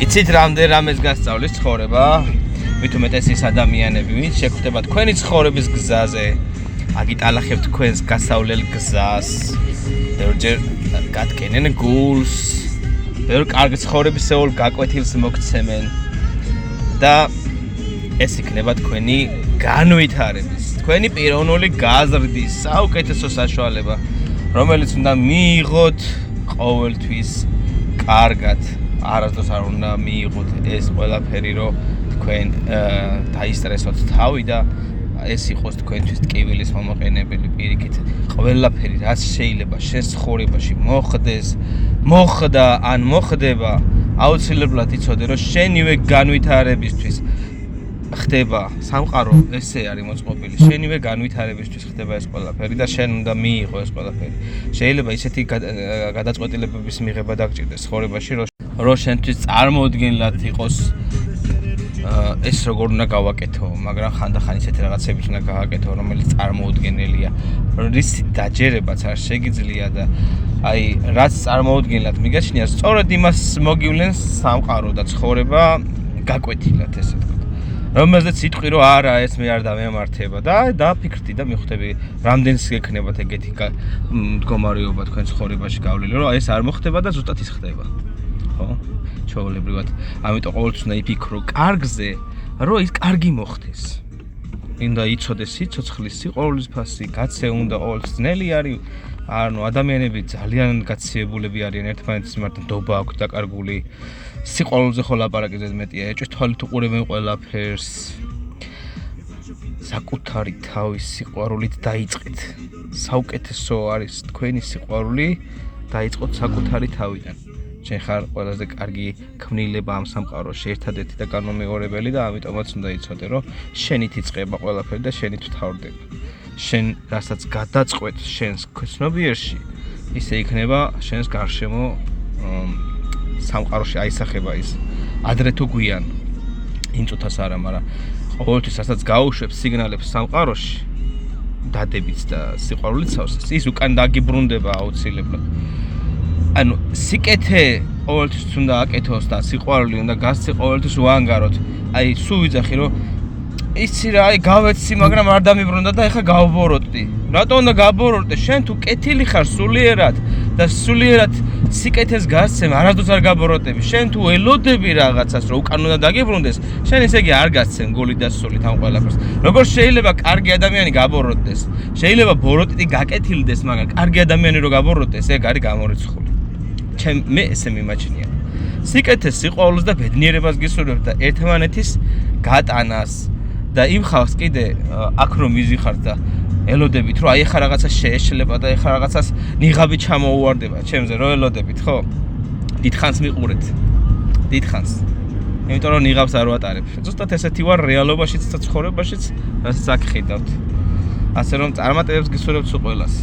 იცით რამდენ რამეს გასწავლის ცხოვრება? მით უმეტეს ის ადამიანები, ვინც შეხვდება თქვენი ცხოვრების გზაზე, აგიტალახებთ თქვენს გასავლელ გზას, ბევრჯერ გადგენენ გულს, ბევრ კარგ ცხოვრებისეულ გაკვეთილს მოგცემენ და ეს იქნება თქვენი განვითარების, თქვენი პიროვნული გაზრდის საუკეთესო საშუალება, რომელიც უნდა მიიღოთ ყოველთვის კარგად. არასდროს არ უნდა მიიღოთ ეს ყველაფერი, რომ თქვენ დაისტრესოთ თავი და ეს იყოს თქვენთვის ტკივილის მომაყენებელი პირიქით. ყველაფერი რაც შეიძლება შენ ცხოვრებაში მოხდეს, მოხდა ან მოხდება, აუცილებლად იცოდე, რომ შენივე განვითარებისთვის ხდება სამყარო, ესე არის მოწყობილი. შენივე განვითარებისთვის ხდება ეს ყველაფერი და შენ უნდა მიიღო ეს ყველაფერი. შეიძლება ისეთი გადაწყვეტილებების მიღება დაგჭირდეს ცხოვრებაში, რომ შენთვის წარმოუდგენლად იყოს ეს როგორ უნდა გავაკეთო, მაგრამ ხანდახან ისეთი რაღაცებიც უნდა გავაკეთო, რომელიც წარმოუდგენელია. რის დაჯერებაც არ შეგიძლია და აი რაც წარმოუდგენლად მიგაჩნია, სწორედ იმას მოგივლენს სამყარო და ცხოვრება გაკვეთილად, ესე ვთქვათ. რომელზეც იტყვი, რომ არა, ეს მე არ დამემართება და დაფიქრდი და მიხვდები, რამდენს გექნებათ ეგეთი მდგომარეობა თქვენ ცხოვრებაში გავლილი, რომ ეს არ მოხდება და ზუსტად ის ხდება. ხო? ჩვეულებრივად. ამიტომ ყოველთვის უნდა იფიქრო კარგზე, რომ ის კარგი მოხდეს. უნდა იცოდეს სიცოცხლის, სიყვარულის ფასი, გაცე უნდა ყოველთვის ძნელი არის. ანუ ადამიანები ძალიან გაციებულები არიან ერთმანეთის მიმართ, ნდობა აქვთ დაკარგული. სიყვარულზე ხო ლაპარაკი ზედმეტია, ეჭვით თვალით უყურებენ ყველაფერს. საკუთარი თავის სიყვარულით დაიწყეთ. საუკეთესო არის თქვენი სიყვარული, დაიწყოთ საკუთარი თავიდან. შენ ხარ ყველაზე კარგი ქმნილება ამ სამყაროში, ერთადერთი და განმეორებელი და ამიტომაც უნდა იცოდე, რომ შენით იწყება ყველაფერი და შენით ვთავრდება. შენ რასაც გადაწყვეტ შენს ცნობიერში, ისე იქნება შენს გარშემო სამყაროში აისახება ის. ადრე თუ გვიან, იმ წუთას არა, მაგრამ ყოველთვის რასაც გაუშვებს სიგნალებს სამყაროში, დადებით და სიყვარულიცავს, ის უკან დაგიბრუნდება აუცილებლად. ანუ სიკეთე ყოველთვის უნდა აკეთოს და სიყვარული უნდა გასცე ყოველთვის უანგაროთ. აი სულ ვიძახი, რომ იცი რა, აი გავეცი, მაგრამ არ დამიბრუნდა და ეხა გავბოროტდი. რატო უნდა გაბოროტე? შენ თუ კეთილი ხარ სულიერად და სულიერად სიკეთეს გასცემ, არასდროს არ გაბოროტები. შენ თუ ელოდები რაღაცას, რომ უკან უნდა დაგიბრუნდეს, შენ ესე იგი არ გასცემ გული და სულით ამ ყველაფერს. როგორ შეიძლება კარგი ადამიანი გაბოროტდეს? შეიძლება ბოროტი გაკეთილდეს, მაგრამ კარგი ადამიანი რო გაბოროტდეს, ეგ არის გამორიცხული. მე ესე მიმაჩნია. სიკეთეს, სიყვარულს და ბედნიერებას გისურვებ და ერთმანეთის გატანას და იმ ხალხს კიდე აქ რომ მიზიხართ და ელოდებით, რომ აი ახლა რაღაცა შეეშლება და ახლა რაღაცას ნიღაბი ჩამოუვარდება ჩემზე, რომ ელოდებით, ხო? დიდხანს მიყურეთ. დიდხანს. იმიტომ რომ ნიღაბს არ ვატარებ. ზუსტად ესეთი ვარ რეალობაშიც და ცხოვრებაშიც, რასაც აქ ხედავთ. ასე რომ წარმატებებს გისურვებთ სულ ყველას.